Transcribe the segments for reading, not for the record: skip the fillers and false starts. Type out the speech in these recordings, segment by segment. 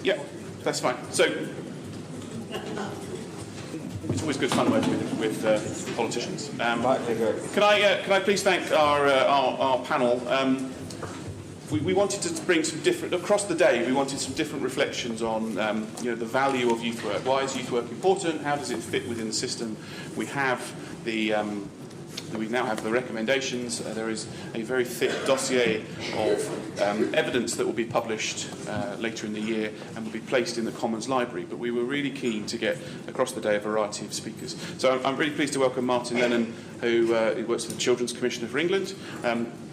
Yeah, that's fine. So it's always good fun working with politicians. Can I please thank our panel? We wanted to bring some different, across the day, we wanted some different reflections on the value of youth work. Why is youth work important? How does it fit within the system? We now have the recommendations. There is a very thick dossier of evidence that will be published later in the year and will be placed in the Commons Library. But we were really keen to get across the day a variety of speakers. So I'm really pleased to welcome Martin Lennon, who works for the Children's Commissioner for England,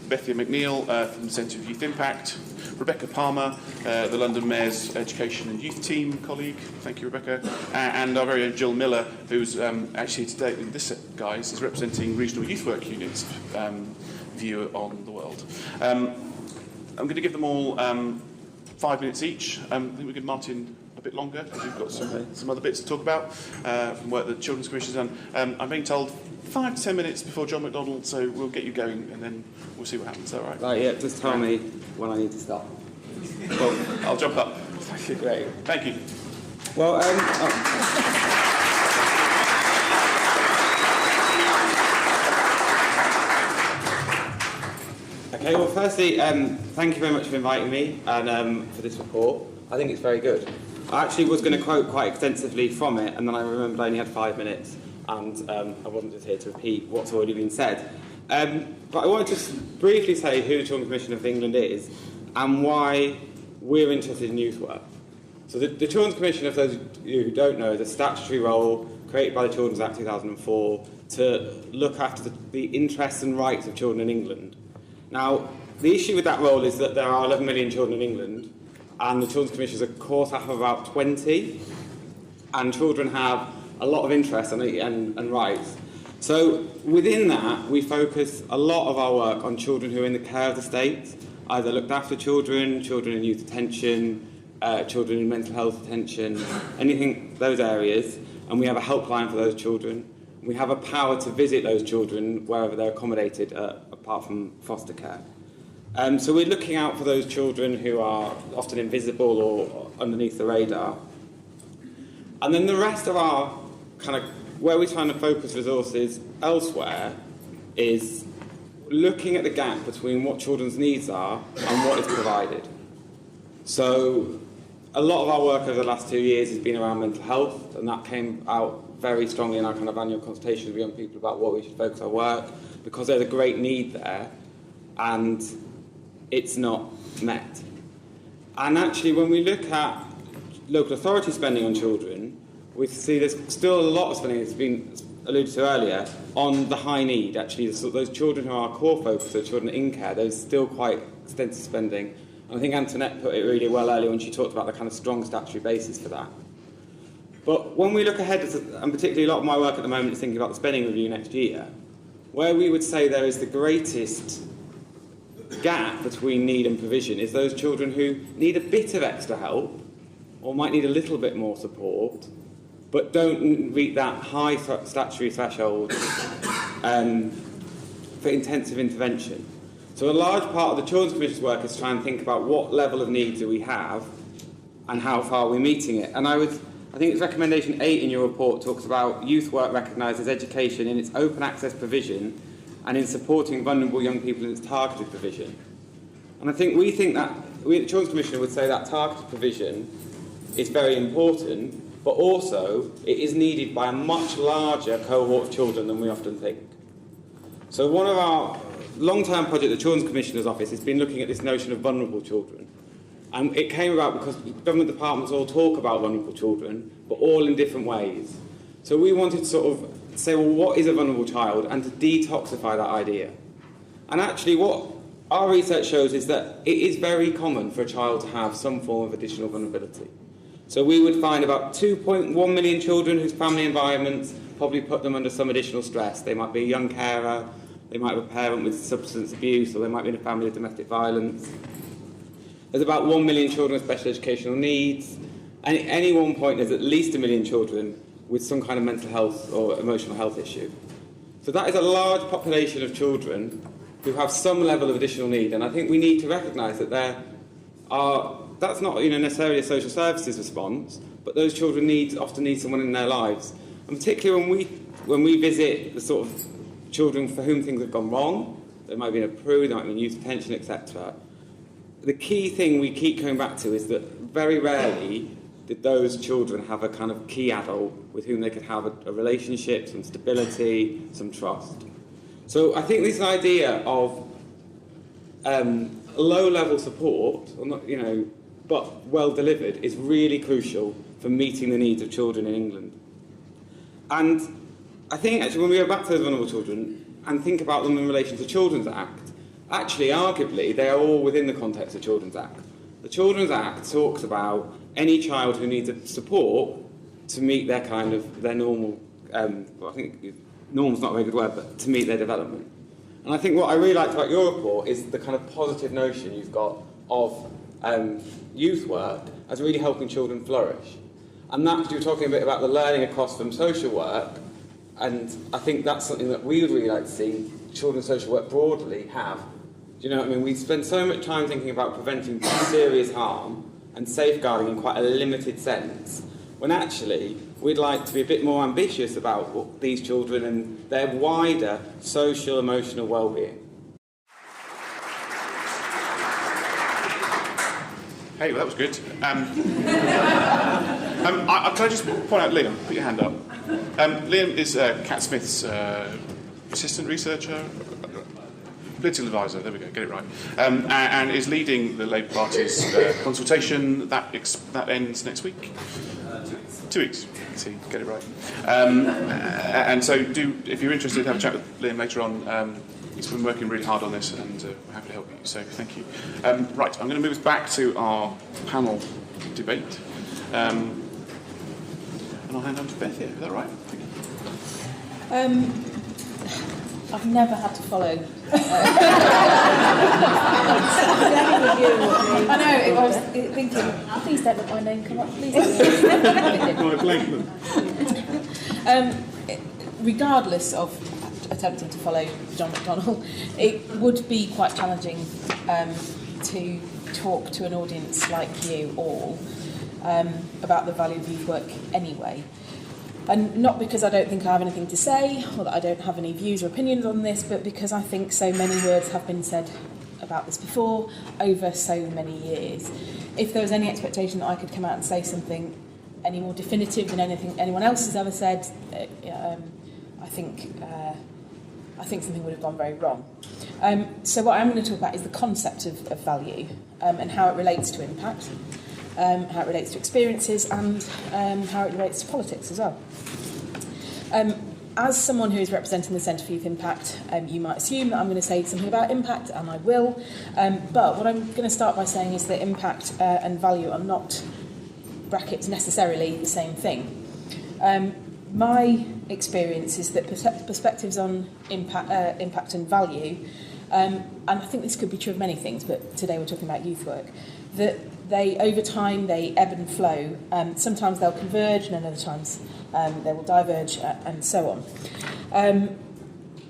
Bethia McNeil from the Centre of Youth Impact, Rebecca Palmer, the London Mayor's Education and Youth Team colleague. Thank you, Rebecca. And our very own Gill Millar, who's actually today, this guys, is representing Regional Youth Work Unit's view on the world. I'm going to give them all 5 minutes each. I think we'll give Martin a bit longer, because we've got some other bits to talk about from work that the Children's Commission's done. I'm being told 5 to 10 minutes before John McDonald, so we'll get you going and then we'll see what happens. Is that all right? Right, yeah, just tell me when I need to stop. Well, I'll jump up. Great. Thank you. Well, okay, well, firstly, thank you very much for inviting me and for this report. I think it's very good. I actually was going to quote quite extensively from it, and then I remembered I only had 5 minutes, and I wasn't just here to repeat what's already been said. But I wanted to briefly say who the Children's Commissioner of England is and why we're interested in youth work. So the Children's Commissioner, for those of you who don't know, is a statutory role created by the Children's Act 2004 to look after the interests and rights of children in England. Now, the issue with that role is that there are 11 million children in England, and the Children's Commission is a core staff of about 20, and children have a lot of interests and rights. So within that, we focus a lot of our work on children who are in the care of the state, either looked after children, children in youth detention, children in mental health detention, anything, those areas, and we have a helpline for those children. We have a power to visit those children wherever they're accommodated, apart from foster care. So we're looking out for those children who are often invisible or underneath the radar. And then the rest of our kind of, where we're trying to focus resources elsewhere, is looking at the gap between what children's needs are and what is provided. So a lot of our work over the last 2 years has been around mental health, and that came out very strongly in our kind of annual consultation with young people about what we should focus our work, because there's a great need there, and it's not met. And actually, when we look at local authority spending on children, we see there's still a lot of spending, it's been alluded to earlier, on the high need. Actually, those children who are our core focus, those children in care, there's still quite extensive spending. And I think Antoinette put it really well earlier when she talked about the kind of strong statutory basis for that. But when we look ahead, and particularly a lot of my work at the moment is thinking about the spending review next year, where we would say there is the greatest gap between need and provision is those children who need a bit of extra help, or might need a little bit more support, but don't meet that high statutory threshold for intensive intervention. So a large part of the Children's Commission's work is trying to think about what level of need do we have and how far we're meeting it. And I think it's recommendation 8 in your report talks about youth work recognises education in its open access provision and in supporting vulnerable young people in its targeted provision. And I think we at the Children's Commission would say that targeted provision is very important, but also it is needed by a much larger cohort of children than we often think. So one of our long-term projects at the Children's Commissioner's Office has been looking at this notion of vulnerable children. And it came about because government departments all talk about vulnerable children, but all in different ways. So we wanted to sort of say, well, what is a vulnerable child, and to detoxify that idea. And actually what our research shows is that it is very common for a child to have some form of additional vulnerability. So we would find about 2.1 million children whose family environments probably put them under some additional stress. They might be a young carer, they might have a parent with substance abuse, or they might be in a family with domestic violence. There's about 1 million children with special educational needs, and at any one point there's at least 1 million children with some kind of mental health or emotional health issue. So that is a large population of children who have some level of additional need, and I think we need to recognise that there that's not necessarily a social services response, but those children often need someone in their lives. And particularly when we visit the sort of children for whom things have gone wrong, there might be a PRU, there might be youth detention, etc. The key thing we keep coming back to is that very rarely did those children have a kind of key adult with whom they could have a relationship, some stability, some trust. So I think this idea of low-level support, or not, but well delivered, is really crucial for meeting the needs of children in England. And I think actually when we go back to those vulnerable children and think about them in relation to Children's Act, actually, arguably, they are all within the context of Children's Act. The Children's Act talks about any child who needs support to meet their normal, I think normal's not a very good word, but to meet their development. And I think what I really liked about your report is the kind of positive notion you've got of youth work as really helping children flourish. And that, you were talking a bit about the learning across from social work, and I think that's something that we would really like to see children's social work broadly have. Do you know what I mean? We spend so much time thinking about preventing serious harm and safeguarding in quite a limited sense, when actually we'd like to be a bit more ambitious about these children and their wider social, emotional well-being. Hey, well, that was good. Can I just point out Liam? Put your hand up. Liam is Cat Smith's assistant researcher, political advisor, there we go, get it right, and is leading the Labour Party's consultation that ends next week. 2 weeks. See, get it right. And so, if you're interested, have a chat with Liam later on. He's been working really hard on this, and we're happy to help you. So, thank you. Right, I'm going to move us back to our panel debate, and I'll hand on to Bethia. Is that right? I've never had to follow. I know, I was thinking, please don't let my name come up, please don't. Regardless of attempting to follow John McDonnell, it would be quite challenging to talk to an audience like you all about the value of youth work anyway. And not because I don't think I have anything to say, or that I don't have any views or opinions on this, but because I think so many words have been said about this before, over so many years. If there was any expectation that I could come out and say something any more definitive than anything anyone else has ever said, I think something would have gone very wrong. So what I'm going to talk about is the concept of value and how it relates to impact. How it relates to experiences and how it relates to politics as well. As someone who is representing the Centre for Youth Impact, you might assume that I'm going to say something about impact, and I will. But what I'm going to start by saying is that impact and value are not, brackets, necessarily the same thing. My experience is that perspectives on impact and value, and I think this could be true of many things, but today we're talking about youth work, that they, over time, they ebb and flow. Sometimes they'll converge, and other times they will diverge, and so on.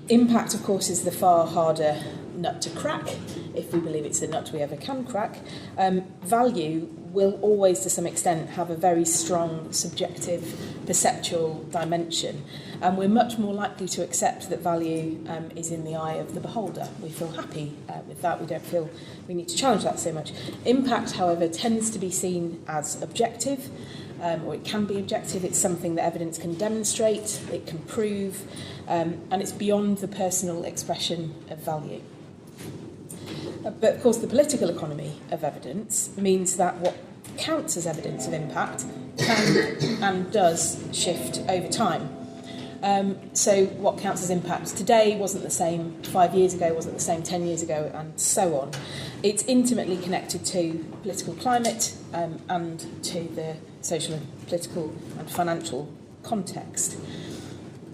Impact, of course, is the far harder nut to crack, if we believe it's the nut we ever can crack. Value will always, to some extent, have a very strong subjective, perceptual dimension. And we're much more likely to accept that value is in the eye of the beholder. We feel happy with that. We don't feel we need to challenge that so much. Impact, however, tends to be seen as objective, or it can be objective. It's something that evidence can demonstrate, it can prove, and it's beyond the personal expression of value. But, of course, the political economy of evidence means that what counts as evidence of impact can and does shift over time. So what counts as impact today wasn't the same 5 years ago, wasn't the same 10 years ago, and so on. It's intimately connected to political climate and to the social and political and financial context.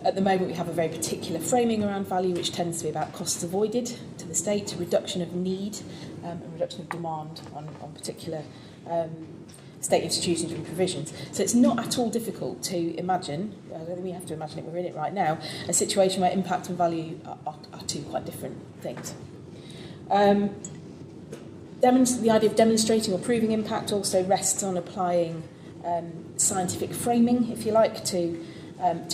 At the moment, we have a very particular framing around value, which tends to be about costs avoided to the state, reduction of need, and reduction of demand on particular state institutions and provisions. So it's not at all difficult to imagine, I don't think we have to imagine it, we're in it right now, a situation where impact and value are two quite different things. The idea of demonstrating or proving impact also rests on applying scientific framing, if you like, to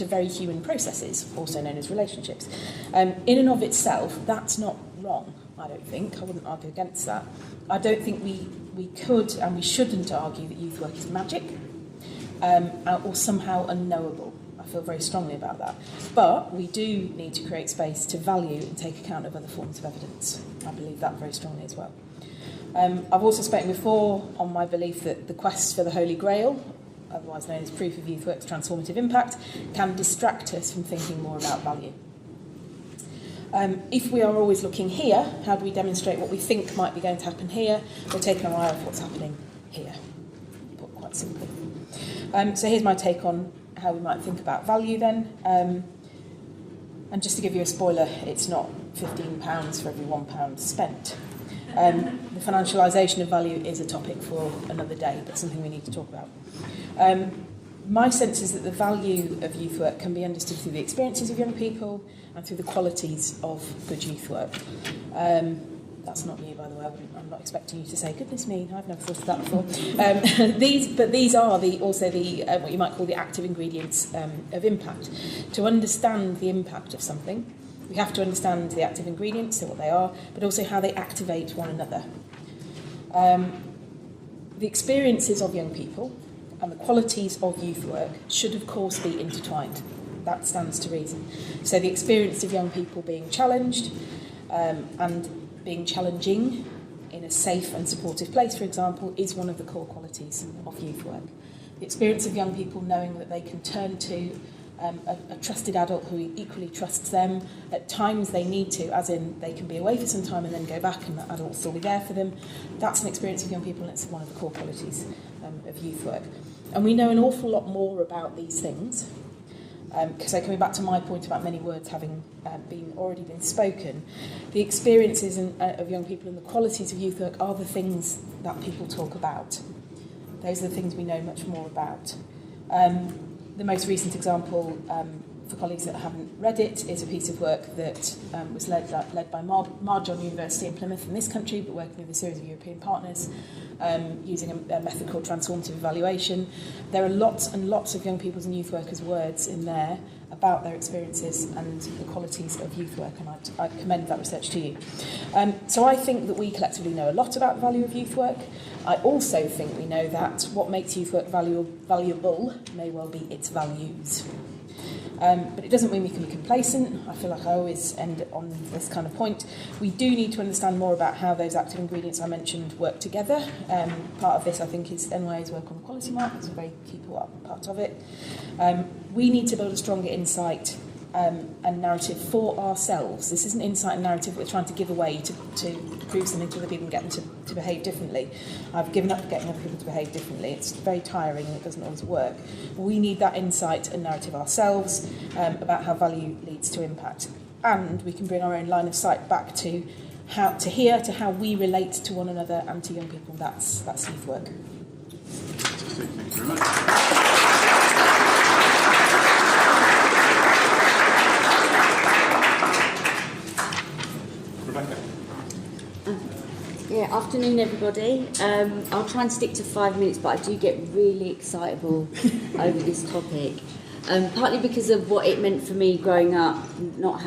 very human processes, also known as relationships. In and of itself, that's not wrong, I don't think. I wouldn't argue against that. I don't think we could and we shouldn't argue that youth work is magic or somehow unknowable. I feel very strongly about that. But we do need to create space to value and take account of other forms of evidence. I believe that very strongly as well. I've also spoken before on my belief that the quest for the Holy Grail, otherwise known as proof of youth work's transformative impact, can distract us from thinking more about value. If we are always looking here, how do we demonstrate what we think might be going to happen here? We're taking our eye off what's happening here, put quite simply. So here's my take on how we might think about value then. And just to give you a spoiler, it's not £15 for every £1 spent. The financialisation of value is a topic for another day, but something we need to talk about. My sense is that the value of youth work can be understood through the experiences of young people and through the qualities of good youth work. That's not you, by the way. I'm not expecting you to say, goodness me, I've never thought of that before. These are also what you might call the active ingredients of impact. To understand the impact of something, we have to understand the active ingredients, so what they are, but also how they activate one another. The experiences of young people and the qualities of youth work should, of course, be intertwined. That stands to reason. So the experience of young people being challenged and being challenging in a safe and supportive place, for example, is one of the core qualities of youth work. The experience of young people knowing that they can turn to a trusted adult who equally trusts them. At times they need to, as in they can be away for some time and then go back and that adult will still be there for them. That's an experience of young people, and it's one of the core qualities of youth work. And we know an awful lot more about these things. So coming back to my point about many words having already been spoken, the experiences of young people and the qualities of youth work are the things that people talk about. Those are the things we know much more about. The most recent example, for colleagues that haven't read it, is a piece of work that was led by Marjon University in Plymouth in this country, but working with a series of European partners, using a method called transformative evaluation. There are lots and lots of young people's and youth workers' words in there about their experiences and the qualities of youth work, and I'd commend that research to you. So I think that we collectively know a lot about the value of youth work. I also think we know that what makes youth work valuable may well be its values. But it doesn't mean we can be complacent. I feel like I always end on this kind of point. We do need to understand more about how those active ingredients I mentioned work together. Part of this, I think, is NYA's work on the quality mark. It's a very key part of it. We need to build a stronger insight and narrative for ourselves. This isn't insight and narrative we're trying to give away to prove something to other people and get them to behave differently. I've given up getting other people to behave differently. It's very tiring and it doesn't always work. We need that insight and narrative ourselves about how value leads to impact. And we can bring our own line of sight back to how we relate to one another and to young people. That's youth work. Thank you very much. Yeah, afternoon everybody. I'll try and stick to 5 minutes, but I do get really excitable over this topic. Partly because of what it meant for me growing up, not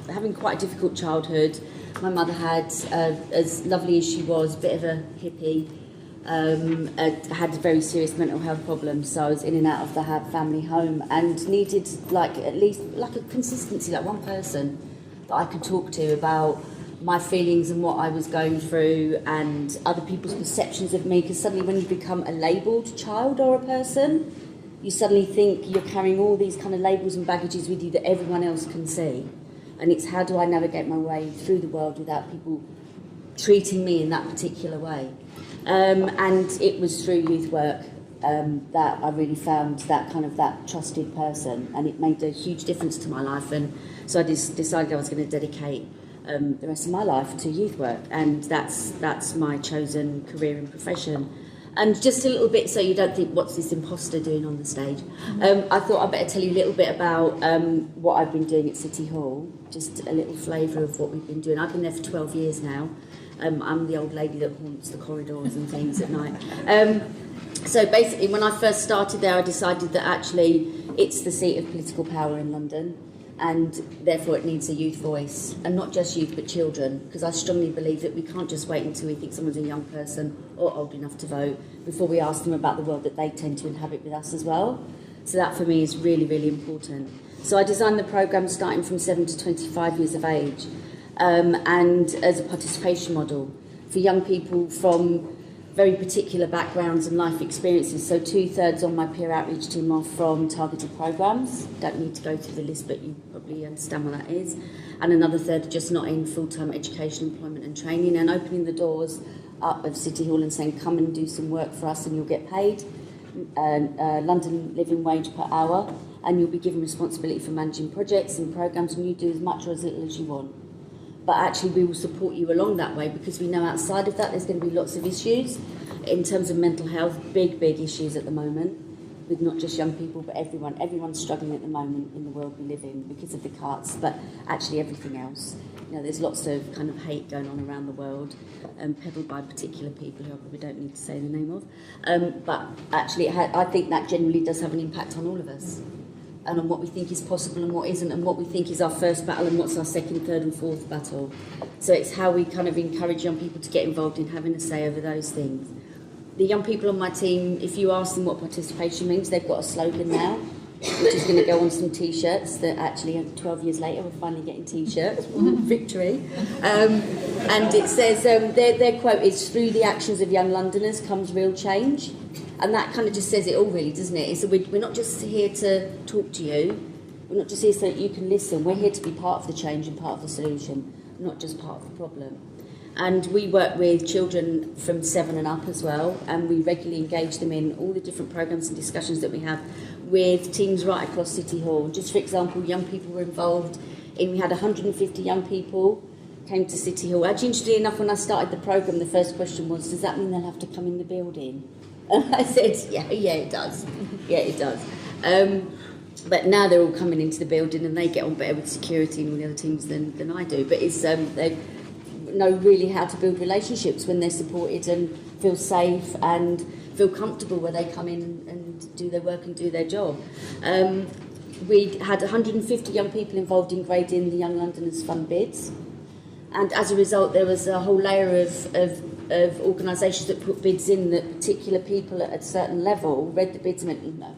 having quite a difficult childhood. My mother had, as lovely as she was, a bit of a hippie, had very serious mental health problems, so I was in and out of the family home and needed at least a consistency, like one person that I could talk to about my feelings and what I was going through and other people's perceptions of me, because suddenly when you become a labelled child or a person, you suddenly think you're carrying all these kind of labels and baggages with you that everyone else can see. And it's how do I navigate my way through the world without people treating me in that particular way. And it was through youth work that I really found that trusted person, and it made a huge difference to my life. And so I decided I was going to dedicate the rest of my life to youth work, and that's my chosen career and profession. And just a little bit, so you don't think, what's this imposter doing on the stage? I thought I'd better tell you a little bit about what I've been doing at City Hall, just a little flavour of what we've been doing. I've been there for 12 years now, I'm the old lady that haunts the corridors and things at night. So basically, when I first started there, I decided that actually it's the seat of political power in London, and therefore it needs a youth voice, and not just youth but children, because I strongly believe that we can't just wait until we think someone's a young person or old enough to vote before we ask them about the world that they tend to inhabit with us as well. So that for me is really, really important. So I designed the programme starting from 7 to 25 years of age, and as a participation model for young people from very particular backgrounds and life experiences. So 2/3 on my peer outreach team are from targeted programmes. Don't need to go through the list, but you probably understand what that is. And another third just not in full-time education, employment and training, and opening the doors up of City Hall and saying, come and do some work for us and you'll get paid London living wage per hour, and you'll be given responsibility for managing projects and programmes, and you do as much or as little as you want. But actually we will support you along that way, because we know outside of that there's going to be lots of issues in terms of mental health, big issues at the moment, with not just young people but everyone's struggling at the moment in the world we live in because of the cuts, but actually everything else. You know, there's lots of kind of hate going on around the world, peddled by particular people who I probably don't need to say the name of, but actually I think that generally does have an impact on all of us, and on what we think is possible and what isn't, and what we think is our first battle and what's our second, third and fourth battle. So it's how we kind of encourage young people to get involved in having a say over those things. The young people on my team, if you ask them what participation means, they've got a slogan now, which is going to go on some T-shirts that actually 12 years later we're finally getting T-shirts. Victory. And it says, their quote is, through the actions of young Londoners comes real change. And that kind of just says it all, really, doesn't it? It's we're not just here to talk to you. We're not just here so that you can listen. We're here to be part of the change and part of the solution, not just part of the problem. And we work with children from 7 and up as well, and we regularly engage them in all the different programmes and discussions that we have with teams right across City Hall. Just for example, young people were involved in, we had 150 young people came to City Hall. Actually, interestingly enough, when I started the programme, the first question was, does that mean they'll have to come in the building? And I said, yeah, it does. Yeah, it does. But now they're all coming into the building and they get on better with security and all the other teams than I do. But it's they know really how to build relationships when they're supported and feel safe and feel comfortable where they come in and do their work and do their job. We had 150 young people involved in grading the Young Londoners Fund bids. And as a result, there was a whole layer of organisations that put bids in that particular people at a certain level read the bids and went, no,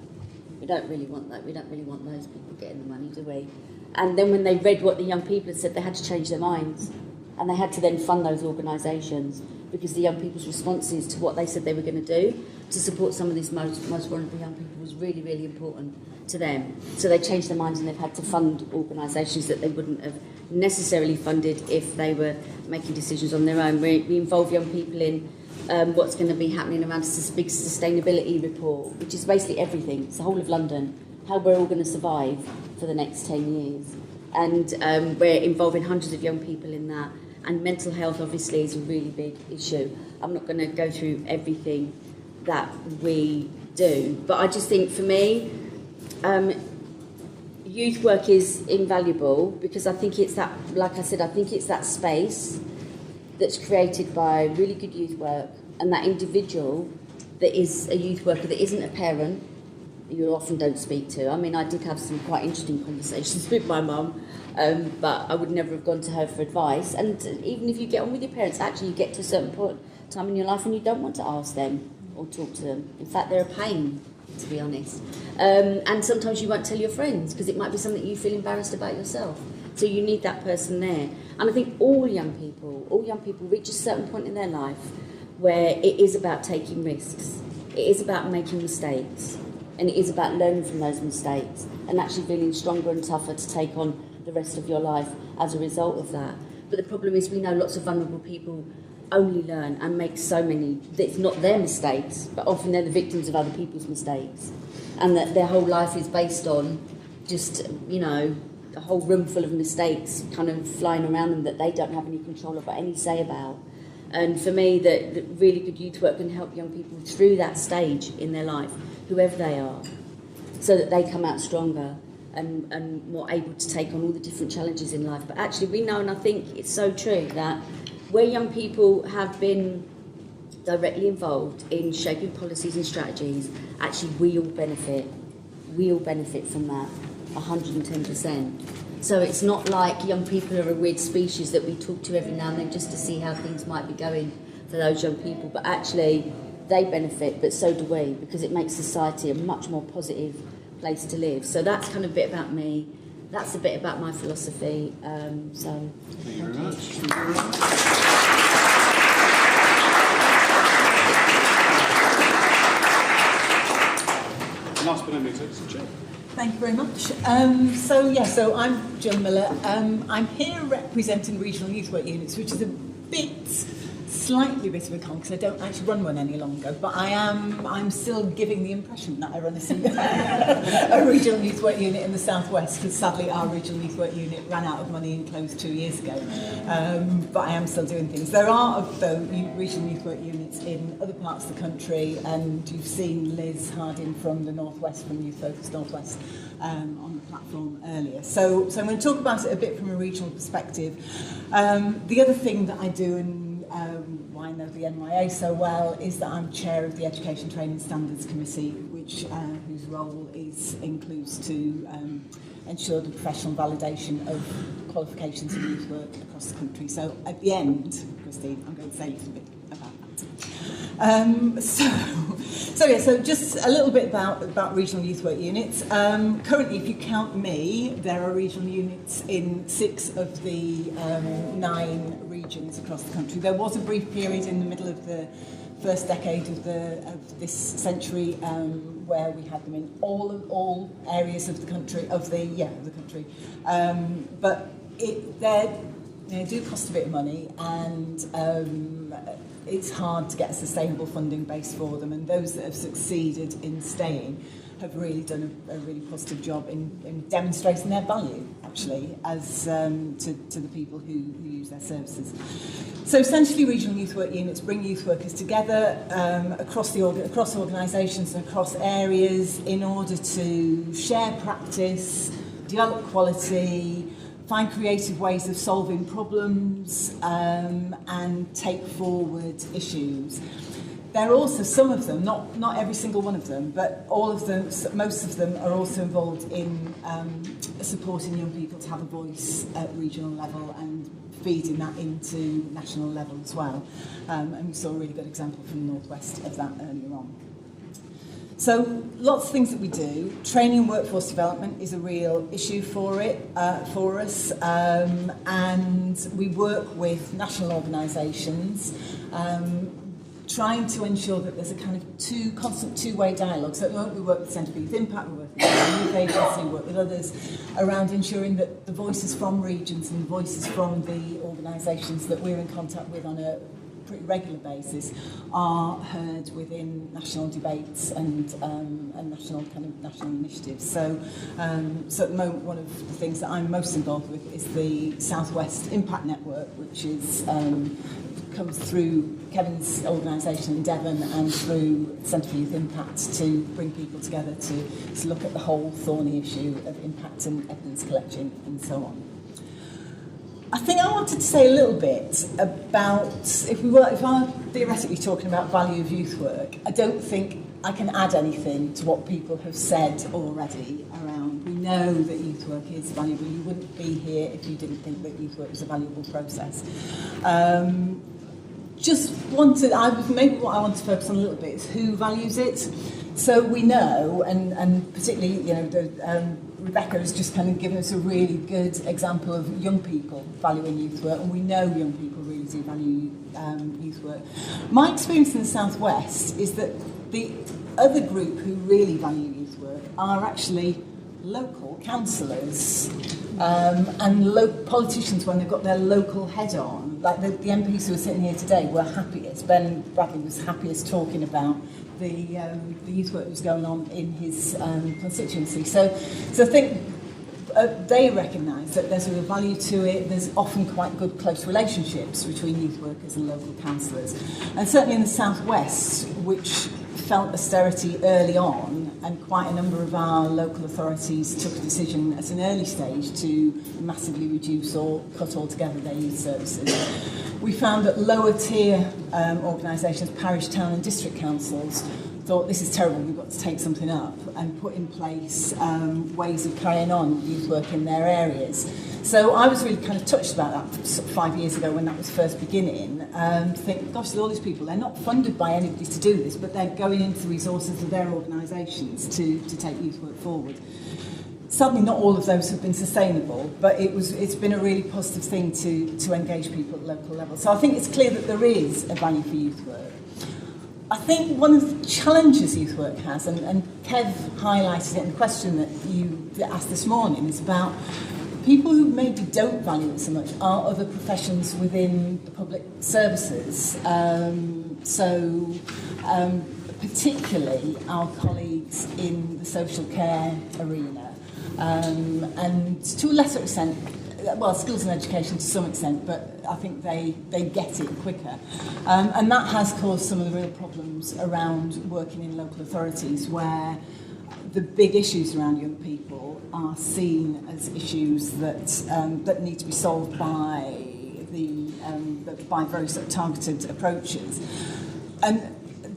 we don't really want that. We don't really want those people getting the money, do we? And then when they read what the young people had said, they had to change their minds. And they had to then fund those organisations, because the young people's responses to what they said they were going to do to support some of these most vulnerable young people was really, really important to them. So they changed their minds and they've had to fund organisations that they wouldn't have necessarily funded if they were making decisions on their own. We involve young people in what's going to be happening around a big sustainability report, which is basically everything. It's the whole of London, how we're all going to survive for the next 10 years. And we're involving hundreds of young people in that. And mental health, obviously, is a really big issue. I'm not going to go through everything that we do, but I just think, for me, youth work is invaluable, because I think it's that, like I said, I think it's that space that's created by really good youth work, and that individual that is a youth worker that isn't a parent, you often don't speak to. I mean, I did have some quite interesting conversations with my mum, but I would never have gone to her for advice. And even if you get on with your parents, actually you get to a certain point time in your life and you don't want to ask them or talk to them. In fact, they're a pain, to be honest. And sometimes you won't tell your friends because it might be something you feel embarrassed about yourself. So you need that person there. And I think all young people reach a certain point in their life where it is about taking risks. It is about making mistakes. And it is about learning from those mistakes and actually feeling stronger and tougher to take on the rest of your life as a result of that. But the problem is, we know lots of vulnerable people only learn and make so many, it's not their mistakes, but often they're the victims of other people's mistakes. And that their whole life is based on just, you know, a whole room full of mistakes kind of flying around them that they don't have any control of or any say about. And for me, that really good youth work can help young people through that stage in their life, whoever they are, so that they come out stronger and more able to take on all the different challenges in life. But actually we know, and I think it's so true, that where young people have been directly involved in shaping policies and strategies, actually we all benefit. We all benefit from that, 110%. So it's not like young people are a weird species that we talk to every now and then just to see how things might be going for those young people, but actually they benefit, but so do we, because it makes society a much more positive place to live. So that's kind of a bit about me. That's a bit about my philosophy. So thank you very much. Last but not least, it's Jill. Thank you very much. So I'm Gill Millar. I'm here representing regional youth work units, which is slightly bit of a con because I don't actually run one any longer, but I'm still giving the impression that I run a regional youth work unit in the southwest, because sadly our regional youth work unit ran out of money and closed 2 years ago. But I am still doing things. There are though regional youth work units in other parts of the country, and you've seen Liz Harding from the northwest, from Youth Focus Northwest, on the platform earlier. So I'm going to talk about it a bit from a regional perspective. The other thing that I do, and why I know the NYA so well, is that I'm chair of the Education Training Standards Committee, whose role includes to ensure the professional validation of qualifications in youth work across the country. So at the end, Christine, I'm going to say a little bit about that. So just a little bit about regional youth work units. Currently, if you count me, there are regional units in 6 of the 9 regions across the country. There was a brief period in the middle of the first decade of this century where we had them in all areas of the country, but they do cost a bit of money, and it's hard to get a sustainable funding base for them, and those that have succeeded in staying have really done a really positive job in demonstrating their value, actually, as to the people who use their services. So essentially, regional youth work units bring youth workers together across organisations and across areas in order to share practice, develop quality, find creative ways of solving problems, and take forward issues. There are also some of them, not every single one of them, but all of them, most of them are also involved in supporting young people to have a voice at regional level and feeding that into national level as well. And we saw a really good example from the Northwest of that earlier on. So lots of things that we do. Training and workforce development is a real issue for us, and we work with national organisations, trying to ensure that there's a kind of constant two-way dialogue. So at the moment we work with Centre for Youth Impact, we work with the Youth Agency, we work with others around ensuring that the voices from regions and the voices from the organisations that we're in contact with on a pretty regular basis are heard within national debates and national initiatives. So at the moment, one of the things that I'm most involved with is the Southwest Impact Network, which comes through Kevin's organisation in Devon and through Centre for Youth Impact to bring people together to look at the whole thorny issue of impact and evidence collection and so on. I think I wanted to say a little bit about, if I'm theoretically talking about value of youth work, I don't think I can add anything to what people have said already around. We know that youth work is valuable. You wouldn't be here if you didn't think that youth work was a valuable process. Maybe what I want to focus on a little bit is who values it. So we know, and particularly, Rebecca has just kind of given us a really good example of young people valuing youth work, and we know young people really do value youth work. My experience in the Southwest is that the other group who really value youth work are actually local councillors and politicians when they've got their local head on. Like the MPs who are sitting here today were happiest. Ben Bradley was happiest talking about the youth work that was going on in his constituency. So I think they recognise that there's a real value to it. There's often quite good close relationships between youth workers and local councillors. And certainly in the Southwest, which felt austerity early on, and quite a number of our local authorities took a decision at an early stage to massively reduce or cut altogether their youth services. we found that lower tier organisations, parish, town and district councils, thought this is terrible, we've got to take something up and put in place ways of carrying on youth work in their areas. So I was really kind of touched about that sort of 5 years ago when that was first beginning, to think, gosh, there's all these people, they're not funded by anybody to do this, but they're going into the resources of their organisations to take youth work forward. Sadly, not all of those have been sustainable, but it's been a really positive thing to engage people at local level. So I think it's clear that there is a value for youth work. I think one of the challenges youth work has, and Kev highlighted it in the question that you asked this morning, is about people who maybe don't value it so much are other professions within the public services. Particularly our colleagues in the social care arena, and to a lesser extent, well, skills and education to some extent, but I think they get it quicker. And that has caused some of the real problems around working in local authorities, where the big issues around young people are seen as issues that need to be solved by by very sort of targeted approaches, and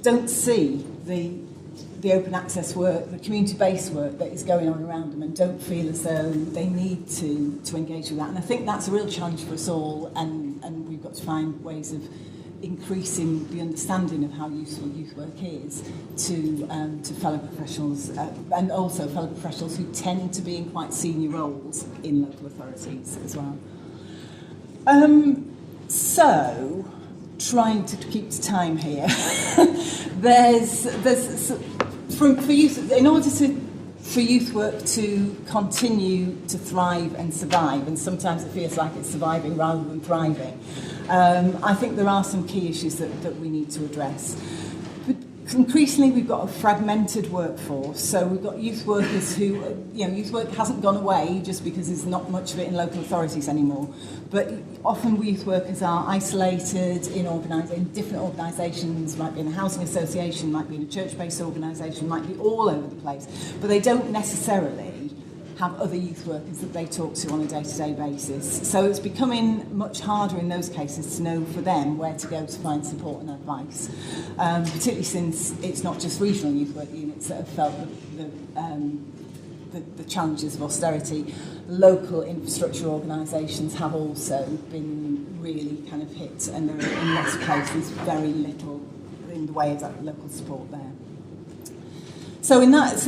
don't see the open access work, the community-based work that is going on around them, and don't feel as though they need to engage with that. And I think that's a real challenge for us all, and we've got to find ways of increasing the understanding of how useful youth work is to fellow professionals, and also fellow professionals who tend to be in quite senior roles in local authorities as well. So, trying to keep to time here, for youth, in order for youth work to continue to thrive and survive, and sometimes it feels like it's surviving rather than thriving, I think there are some key issues that we need to address. But increasingly, we've got a fragmented workforce, so we've got youth workers who, youth work hasn't gone away just because there's not much of it in local authorities anymore, but often youth workers are isolated in different organisations, might be in a housing association, might be in a church-based organisation, might be all over the place, but they don't necessarily have other youth workers that they talk to on a day-to-day basis. So it's becoming much harder in those cases to know for them where to go to find support and advice, particularly since it's not just regional youth work units that have felt the challenges of austerity. Local infrastructure organisations have also been really kind of hit, and there are in lots of places very little in the way of that local support there. So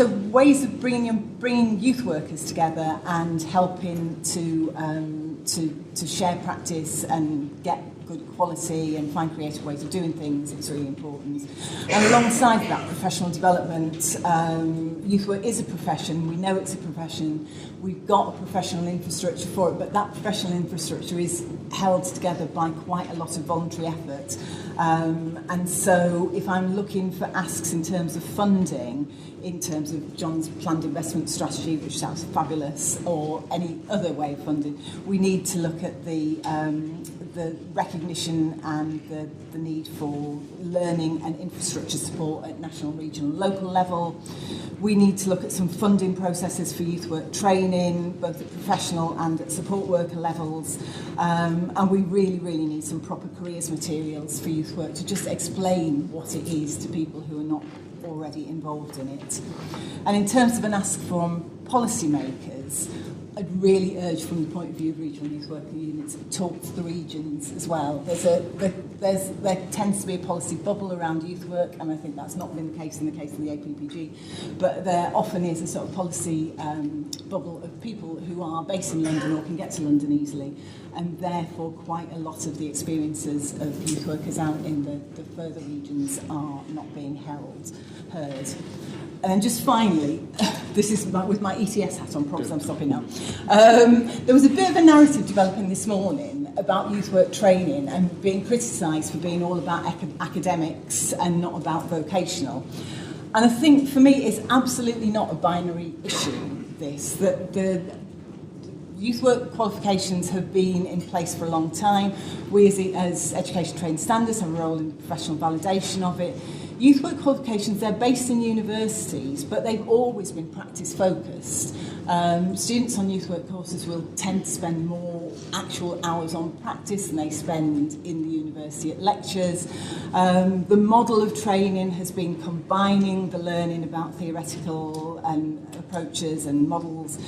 ways of bringing youth workers together and helping to share practice and get good quality and find creative ways of doing things is really important. And alongside that, professional development, youth work is a profession. We know it's a profession. We've got a professional infrastructure for it, but that professional infrastructure is held together by quite a lot of voluntary effort. And so if I'm looking for asks in terms of funding, in terms of John's planned investment strategy, which sounds fabulous, or any other way of funding, we need to look at the recognition and the need for learning and infrastructure support at national, regional and local level. We need to look at some funding processes for youth work training, both at professional and at support worker levels. And we really, really need some proper careers materials for youth work to just explain what it is to people who are not already involved in it. And in terms of an ask from policymakers, I'd really urge, from the point of view of regional youth worker units, talk to the regions as well. There tends to be a policy bubble around youth work, and I think that's not been the case in the APPG, but there often is a sort of policy bubble of people who are based in London or can get to London easily, and therefore quite a lot of the experiences of youth workers out in the further regions are not being heard. And then just finally, this is with my ETS hat on, props, I'm stopping now. There was a bit of a narrative developing this morning about youth work training and being criticised for being all about academics and not about vocational. And I think for me it's absolutely not a binary issue, this, that the youth work qualifications have been in place for a long time. We as education training standards have a role in professional validation of it. Youth work qualifications, they're based in universities, but they've always been practice focused. Students on youth work courses will tend to spend more actual hours on practice than they spend in the university at lectures. The model of training has been combining the learning about theoretical approaches and models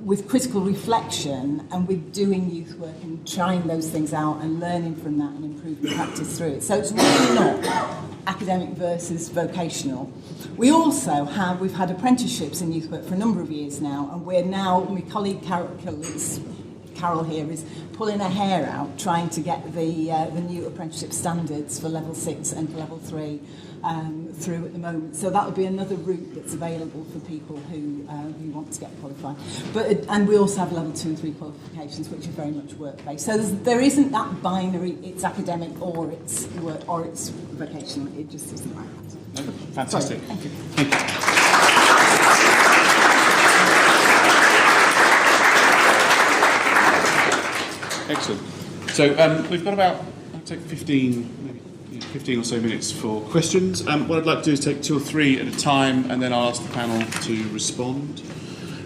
with critical reflection and with doing youth work and trying those things out and learning from that and improving practice through it. So it's really not academic versus vocational. We've had apprenticeships in youth work for a number of years now, and we're now, my colleague Carol here is pulling her hair out trying to get the new apprenticeship standards for level 6 and for level 3 through at the moment. So that would be another route that's available for people who want to get qualified. And we also have level 2 and 3 qualifications, which are very much work-based. So there isn't that binary, it's academic or it's work or it's vocational. It just isn't like that. No, fantastic. Sorry, thank you. Thank you. Excellent. So we've got about, I'd take 15 or so minutes for questions. What I'd like to do is take 2 or 3 at a time, and then I'll ask the panel to respond.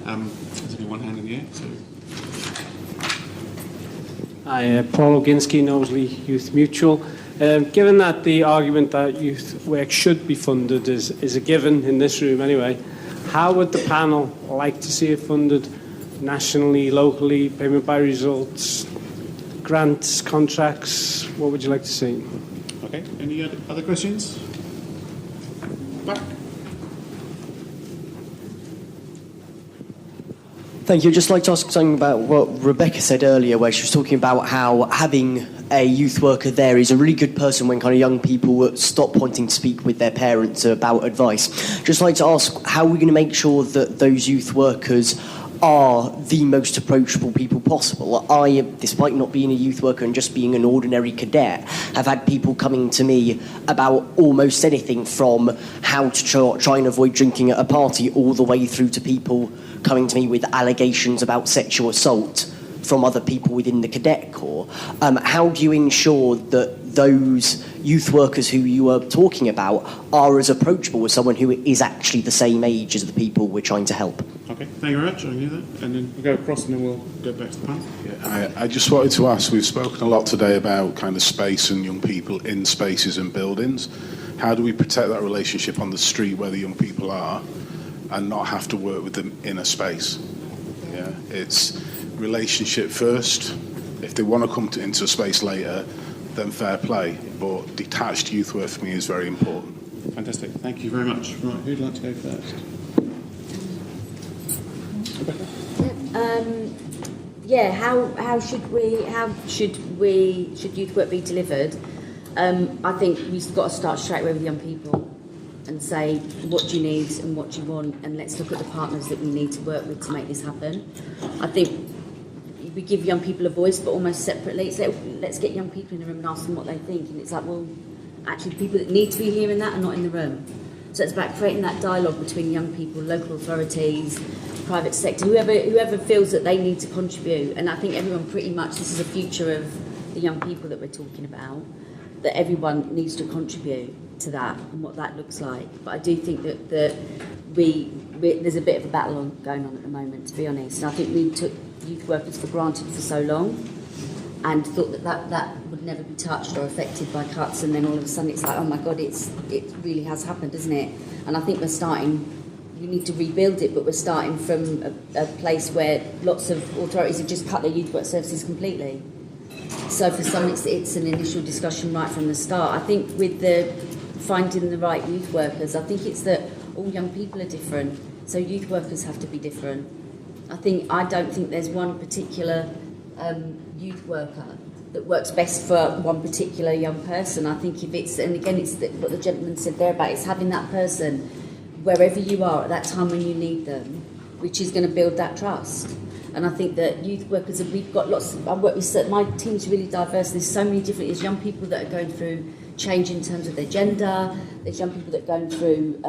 There's only one hand in the air. So. Hi, Paul Oginski, Knowsley Youth Mutual. Given that the argument that youth work should be funded is a given in this room anyway, how would the panel like to see it funded nationally, locally, payment by results, grants, contracts? What would you like to see? Okay, any other questions? Back. Thank you. I'd just like to ask something about what Rebecca said earlier, where she was talking about how having a youth worker there is a really good person when kind of young people stop wanting to speak with their parents about advice. Just like to ask, how are we going to make sure that those youth workers are the most approachable people possible? I, despite not being a youth worker and just being an ordinary cadet, have had people coming to me about almost anything from how to try and avoid drinking at a party all the way through to people coming to me with allegations about sexual assault from other people within the cadet corps. How do you ensure that those youth workers who you are talking about are as approachable as someone who is actually the same age as the people we're trying to help? Okay, thank you very much. I can do that. And then we'll go across and then we'll go back to the panel. Yeah, I just wanted to ask, we've spoken a lot today about kind of space and young people in spaces and buildings. How do we protect that relationship on the street where the young people are and not have to work with them in a space? Yeah, it's relationship first. If they want to come into a space later, then fair play. But detached youth work for me is very important. Fantastic. Thank you very much. Right, who'd like to go first? Should youth work be delivered? I think we've got to start straight away with young people and say, what do you need and what do you want, and let's look at the partners that we need to work with to make this happen. I think we give young people a voice, but almost separately. So let's get young people in the room and ask them what they think, and it's like, well, actually people that need to be hearing that are not in the room. So it's about creating that dialogue between young people, local authorities, private sector, whoever feels that they need to contribute. And I think everyone pretty much, this is the future of the young people that we're talking about, that everyone needs to contribute to that and what that looks like. But I do think that there's a bit of a battle going on at the moment, to be honest. And I think we took youth workers for granted for so long and thought that would never be touched or affected by cuts, and then all of a sudden it's like, oh my God, it really has happened, isn't it? And I think we need to rebuild it, but we're starting from a place where lots of authorities have just cut their youth work services completely. So for some it's an initial discussion right from the start. I think with the finding the right youth workers, I think it's that all young people are different, so youth workers have to be different. I don't think there's one particular youth worker that works best for one particular young person. I think if it's, and again it's what the gentleman said there about, it's having that person wherever you are at that time when you need them, which is going to build that trust. And I think that youth workers, we've got lots, I work with, my team's really diverse, there's so many different, there's young people that are going through change in terms of their gender, there's young people that are going through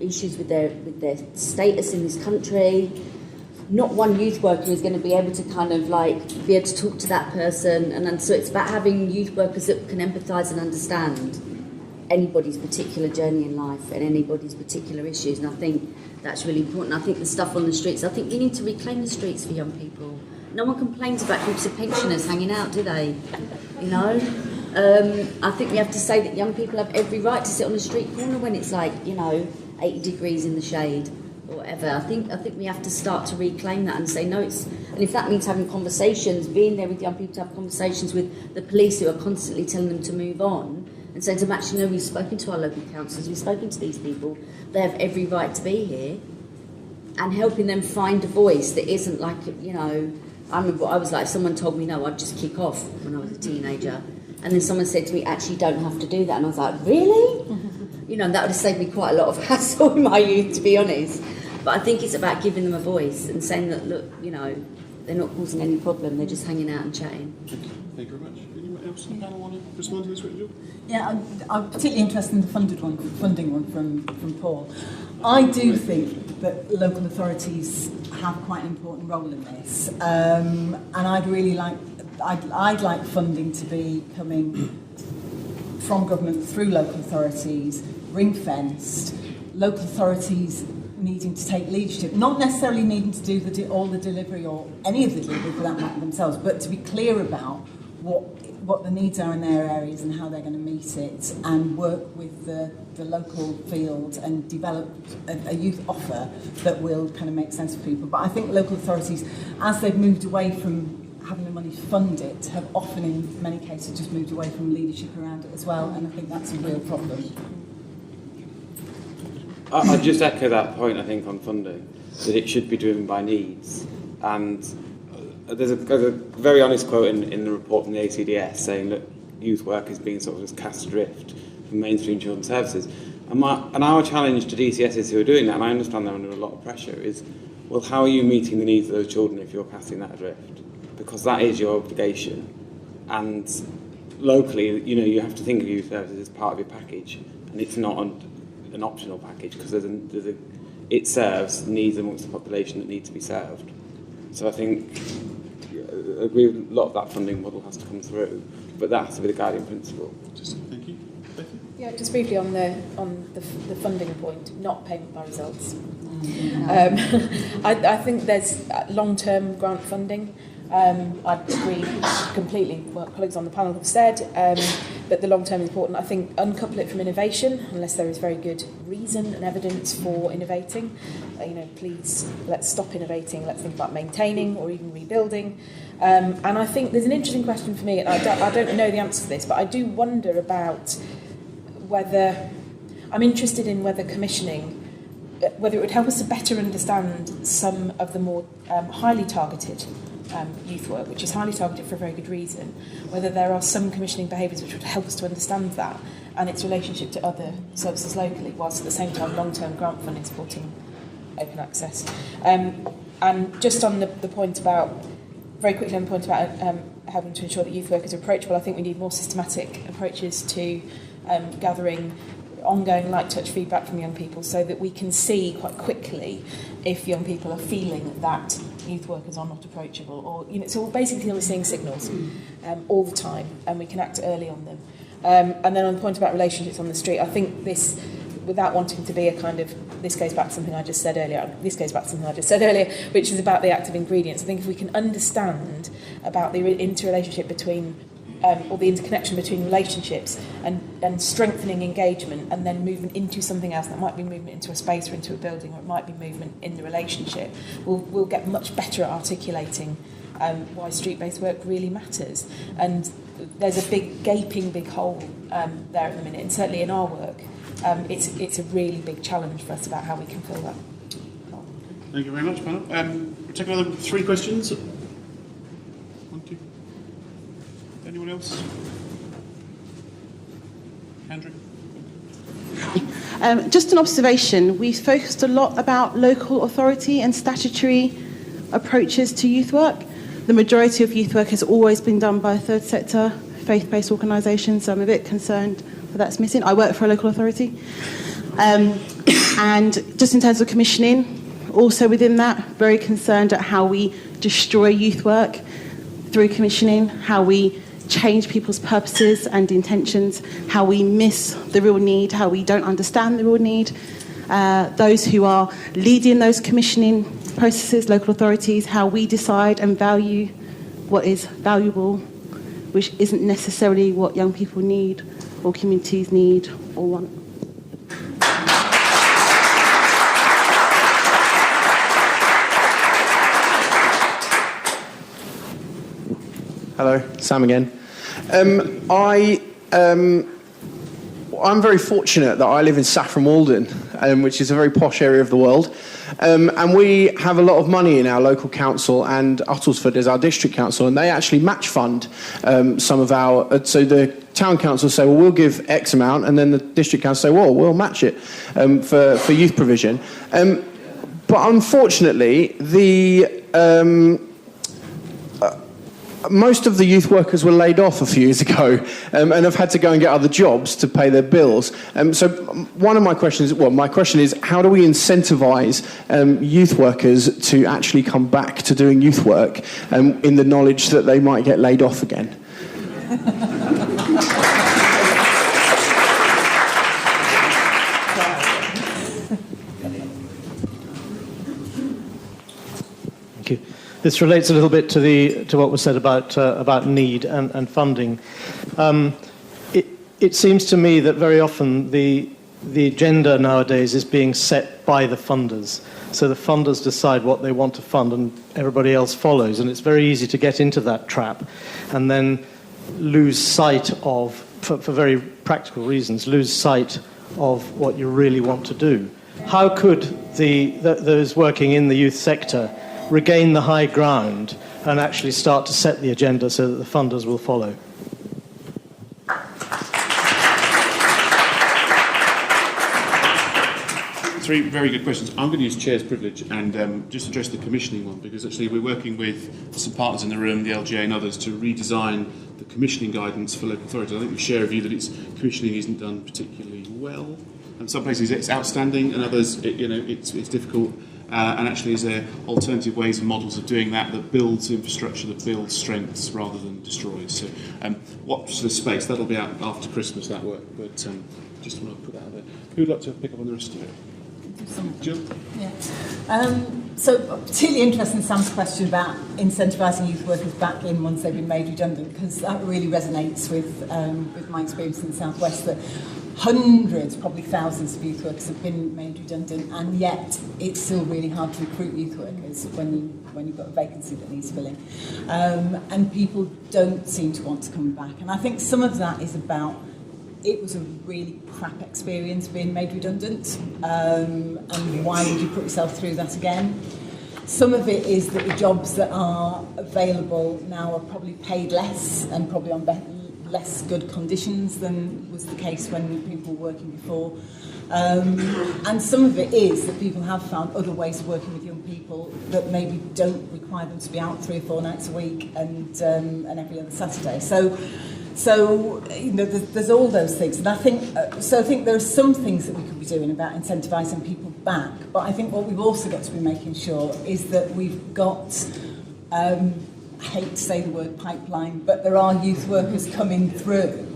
issues with their status in this country. Not one youth worker is going to be able to be able to talk to that person, and so it's about having youth workers that can empathise and understand anybody's particular journey in life and anybody's particular issues, and I think that's really important. I think the stuff on the streets, I think we need to reclaim the streets for young people. No one complains about groups of pensioners hanging out, do they? You know? I think we have to say that young people have every right to sit on a street corner when it's like, 80 degrees in the shade or whatever. I think we have to start to reclaim that and say, no, and if that means having conversations, being there with young people to have conversations with the police who are constantly telling them to move on, and saying to them, actually, no, we've spoken to our local councillors, we've spoken to these people, they have every right to be here, and helping them find a voice that isn't like, I remember what I was like, if someone told me no, I'd just kick off when I was a teenager. And then someone said to me, actually, you don't have to do that. And I was like, really? That would have saved me quite a lot of hassle in my youth, to be honest. But I think it's about giving them a voice and saying that, look, they're not causing any problem, they're just hanging out and chatting. Thank you very much. Anyone else on the panel want to respond to this, Rachel? Yeah, I'm particularly interested in the funding one from Paul. I do think that local authorities have quite an important role in this, and I'd like funding to be coming from government through local authorities, ring-fenced, local authorities needing to take leadership, not necessarily needing to do all the delivery or any of the delivery for that matter themselves, but to be clear about what the needs are in their areas and how they're going to meet it, and work with the local field and develop a youth offer that will kind of make sense for people. But I think local authorities, as they've moved away from having the money to fund it, have often in many cases just moved away from leadership around it as well, and I think that's a real problem. I'd just echo that point, I think, on funding, that it should be driven by needs. And there's a very honest quote in the report from the ACDS saying that youth work is being sort of just cast adrift from mainstream children's services. And our challenge to DCSs who are doing that, and I understand they're under a lot of pressure, is, well, how are you meeting the needs of those children if you're casting that adrift? Because that is your obligation. And locally, you have to think of youth services as part of your package, and it's not an optional package, because it serves needs amongst the population that need to be served. So I think I agree with a lot of that funding model has to come through, but that has to be the guiding principle. Thank you. Bethia? Yeah, just briefly on the funding point, not payment by results. I think there's long-term grant funding. I agree completely what colleagues on the panel have said, but the long term is important. I think uncouple it from innovation, unless there is very good reason and evidence for innovating. Please, let's stop innovating, let's think about maintaining or even rebuilding. And I think there's an interesting question for me, and I don't know the answer to this, but I do wonder about whether, I'm interested in whether commissioning, whether it would help us to better understand some of the more highly targeted youth work, which is highly targeted for a very good reason, whether there are some commissioning behaviours which would help us to understand that and its relationship to other services locally, whilst at the same time long-term grant funding supporting open access. And just on the point about, very quickly on the point about helping to ensure that youth work is approachable, I think we need more systematic approaches to gathering ongoing light touch feedback from young people, so that we can see quite quickly if young people are feeling that youth workers are not approachable, or so basically we're seeing signals all the time, and we can act early on them. And then on the point about relationships on the street, I think this, without wanting to be a kind of, this goes back to something I just said earlier, which is about the active ingredients. I think if we can understand about the interrelationship between or the interconnection between relationships and strengthening engagement, and then movement into something else, that might be movement into a space or into a building, or it might be movement in the relationship, we'll get much better at articulating why street-based work really matters. And there's a gaping big hole there at the minute, and certainly in our work it's a really big challenge for us about how we can fill that. Thank you very much, panel. We'll take another 3 questions. 1, 2. Anyone else? Andrew? Just an observation. We've focused a lot about local authority and statutory approaches to youth work. The majority of youth work has always been done by third sector, faith-based organisations, so I'm a bit concerned that that's missing. I work for a local authority. And just in terms of commissioning, also within that, very concerned at how we destroy youth work through commissioning, how we change people's purposes and intentions, how we miss the real need, how we don't understand the real need. Those who are leading those commissioning processes, local authorities, how we decide and value what is valuable, which isn't necessarily what young people need or communities need or want. Hello, Sam again. I'm very fortunate that I live in Saffron Walden, which is a very posh area of the world. And we have a lot of money in our local council, and Uttlesford is our district council, and they actually match fund some of our... so the town council say, well, we'll give X amount, and then the district council say, well, we'll match it for youth provision. But unfortunately, most of the youth workers were laid off a few years ago and have had to go and get other jobs to pay their bills. So one of my questions, my question is, how do we incentivise youth workers to actually come back to doing youth work in the knowledge that they might get laid off again? Thank you. This relates a little bit to what was said about need and funding. It seems to me that very often the agenda nowadays is being set by the funders. So the funders decide what they want to fund, and everybody else follows. And it's very easy to get into that trap, and then lose sight of, for very practical reasons, lose sight of what you really want to do. How could those working in the youth sector regain the high ground and actually start to set the agenda so that the funders will follow? Three very good questions. I'm going to use Chair's privilege and just address the commissioning one, because actually we're working with some partners in the room, the LGA and others, to redesign the commissioning guidance for local authorities. I think we share a view that its commissioning isn't done particularly well. In some places it's outstanding, and others it's difficult. And actually, is there alternative ways and models of doing that builds infrastructure, that builds strengths rather than destroys? So watch this space. That'll be out after Christmas, that work. But just want to put that out there. Who'd like to pick up on the rest of it? Gill? Yeah. So particularly interested in Sam's question about incentivising youth workers back in once they've been made redundant, because that really resonates with my experience in the South West, that hundreds, probably thousands of youth workers have been made redundant, and yet it's still really hard to recruit youth workers when you've got a vacancy that needs filling. And people don't seem to want to come back. And I think some of that is about, it was a really crap experience being made redundant, and why would you put yourself through that again? Some of it is that the jobs that are available now are probably paid less and probably on less good conditions than was the case when people were working before. And some of it is that people have found other ways of working with young people that maybe don't require them to be out 3 or 4 nights a week and every other Saturday. So there's all those things, and I think there are some things that we could be doing about incentivising people back. But I think what we've also got to be making sure is that we've got, I hate to say the word pipeline, but there are youth workers coming through,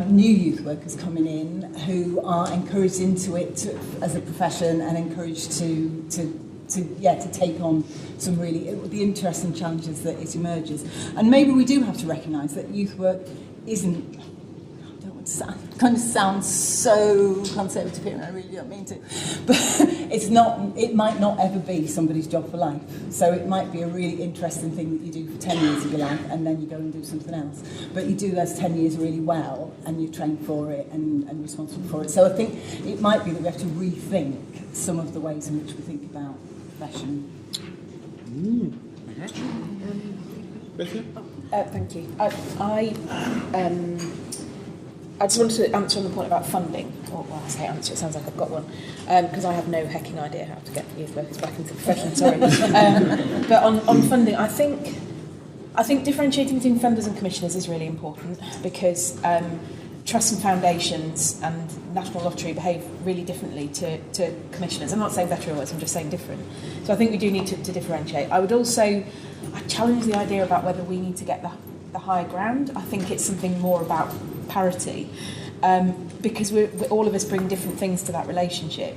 new youth workers coming in who are encouraged into it as a profession and encouraged to take on some really the interesting challenges that it emerges. And maybe we do have to recognise that youth work isn't, I don't want to sound, kind of sounds so conservative here, and I really don't mean to, but it might not ever be somebody's job for life. So it might be a really interesting thing that you do for 10 years of your life and then you go and do something else. But you do those 10 years really well and you train for it and responsible for it. So I think it might be that we have to rethink some of the ways in which we think about profession. Bethia? Thank you. I just wanted to answer on the point about funding. Or, well, I say answer, it sounds like I've got one. Because I have no hecking idea how to get youth workers back into the profession, sorry. But on funding, I think differentiating between funders and commissioners is really important, because trusts and foundations and National Lottery behave really differently to commissioners. I'm not saying better or worse, I'm just saying different. So I think we do need to differentiate. I challenge the idea about whether we need to get the higher ground. I think it's something more about parity, because we're all of us bring different things to that relationship.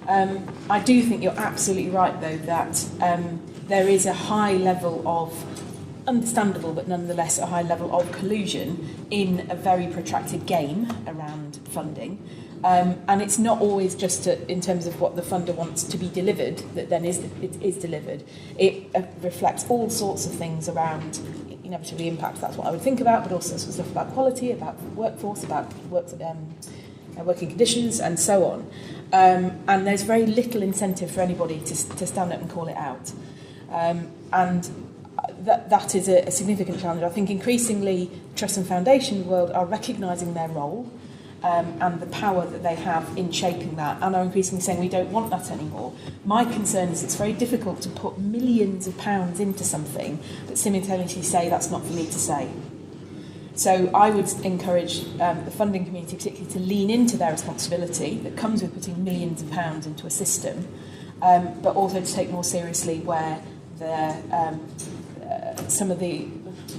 I do think you're absolutely right, though, that there is a high level of, understandable but nonetheless a high level of collusion in a very protracted game around funding. And it's not always just in terms of what the funder wants to be delivered that then it is delivered. It reflects all sorts of things around inevitably impact. That's what I would think about, but also stuff about quality, about workforce, about working conditions, and so on. And there's very little incentive for anybody to stand up and call it out. And that is a significant challenge. I think increasingly trust and foundation world are recognising their role and the power that they have in shaping that, and are increasingly saying we don't want that anymore. My concern is it's very difficult to put millions of pounds into something but simultaneously say that's not for me to say. So I would encourage the funding community particularly to lean into their responsibility that comes with putting millions of pounds into a system, but also to take more seriously where some of the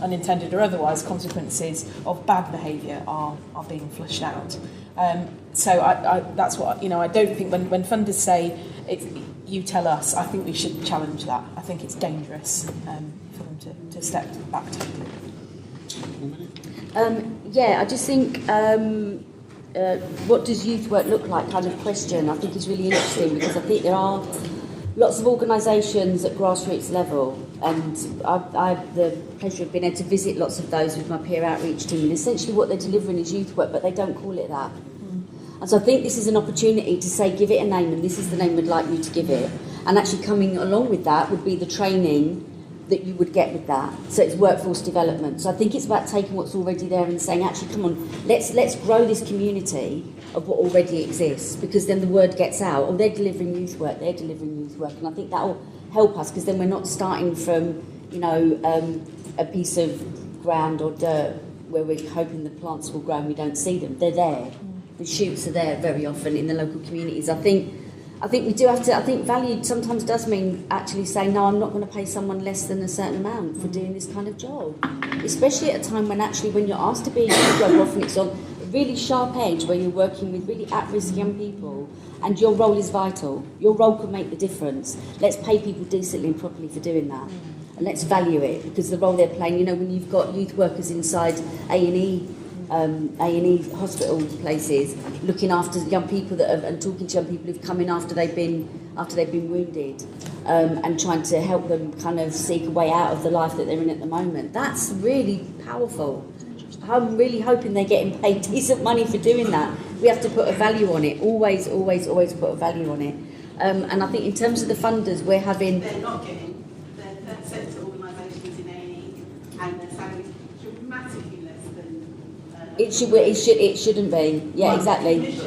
unintended or otherwise consequences of bad behaviour are being flushed out. So that's what, I don't think when funders say, you tell us, I think we should challenge that. I think it's dangerous for them to step back to. I just think what does youth work look like kind of question I think is really interesting, because I think there are lots of organisations at grassroots level, and I have the pleasure of being able to visit lots of those with my peer outreach team, and essentially what they're delivering is youth work, but they don't call it that. And so I think this is an opportunity to say, give it a name, and this is the name we'd like you to give it. And actually coming along with that would be the training that you would get with that. So it's workforce development. So I think it's about taking what's already there and saying, actually, come on, let's grow this community of what already exists, because then the word gets out, oh, they're delivering youth work, and I think that will help us, because then we're not starting from, a piece of ground or dirt where we're hoping the plants will grow and we don't see them. They're there. The shoots are there very often in the local communities. I think we do have to, I think value sometimes does mean actually saying, no, I'm not going to pay someone less than a certain amount for doing this kind of job. Especially at a time when you're asked to be a job, often it's on a really sharp edge where you're working with really at-risk young people, and your role is vital. Your role can make the difference. Let's pay people decently and properly for doing that. And let's value it, because the role they're playing, when you've got youth workers inside A&E hospital places, looking after young people and talking to young people who've come in after they've been wounded, and trying to help them kind of seek a way out of the life that they're in at the moment. That's really powerful. I'm really hoping they're getting paid decent money for doing that. We have to put a value on it. Always, always, always put a value on it. And I think in terms of the funders, we're having... They're not getting. They're sent to organisations in A&E, and their salaries are dramatically less than... It shouldn't be. Yeah, exactly.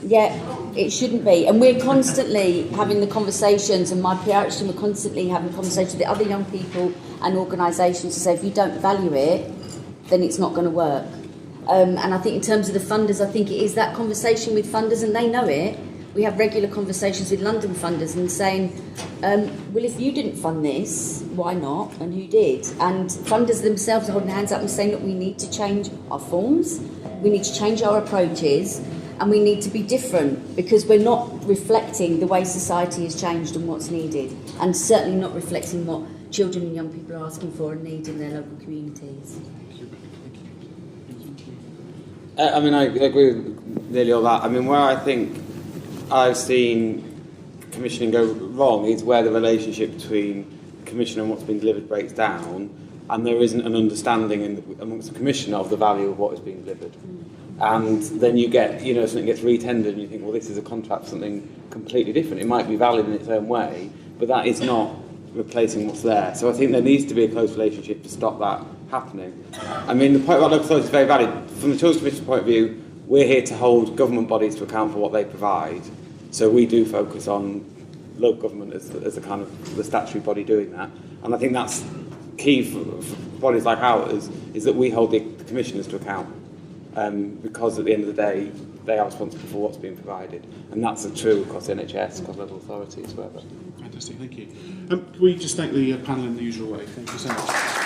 Yeah, it shouldn't be. And we're constantly having the conversations, and my PR team are constantly having conversations with the other young people and organisations to say, if you don't value it, then it's not going to work. And I think in terms of the funders, I think it is that conversation with funders, and they know it. We have regular conversations with London funders and saying, well, if you didn't fund this, why not? And who did? And funders themselves are holding their hands up and saying that we need to change our forms, we need to change our approaches, and we need to be different, because we're not reflecting the way society has changed and what's needed, and certainly not reflecting what children and young people are asking for and need in their local communities. I agree with nearly all that. Where I think I've seen commissioning go wrong is where the relationship between commission and what's been delivered breaks down, and there isn't an understanding amongst the commissioner of the value of what is being delivered. And then you get, something gets re-tendered and you think, well, this is a contract for something completely different. It might be valid in its own way, but that is not replacing what's there. So I think there needs to be a close relationship to stop that happening. The point about local authority is very valid. From the Children's Commission's point of view, we're here to hold government bodies to account for what they provide. So we do focus on local government as the kind of the statutory body doing that. And I think that's key for bodies like ours, is that we hold the commissioners to account. Because at the end of the day, they are responsible for what's being provided. And that's true across the NHS, across local authorities, wherever. Fantastic, thank you. Can we just thank the panel in the usual way? Thank you so much.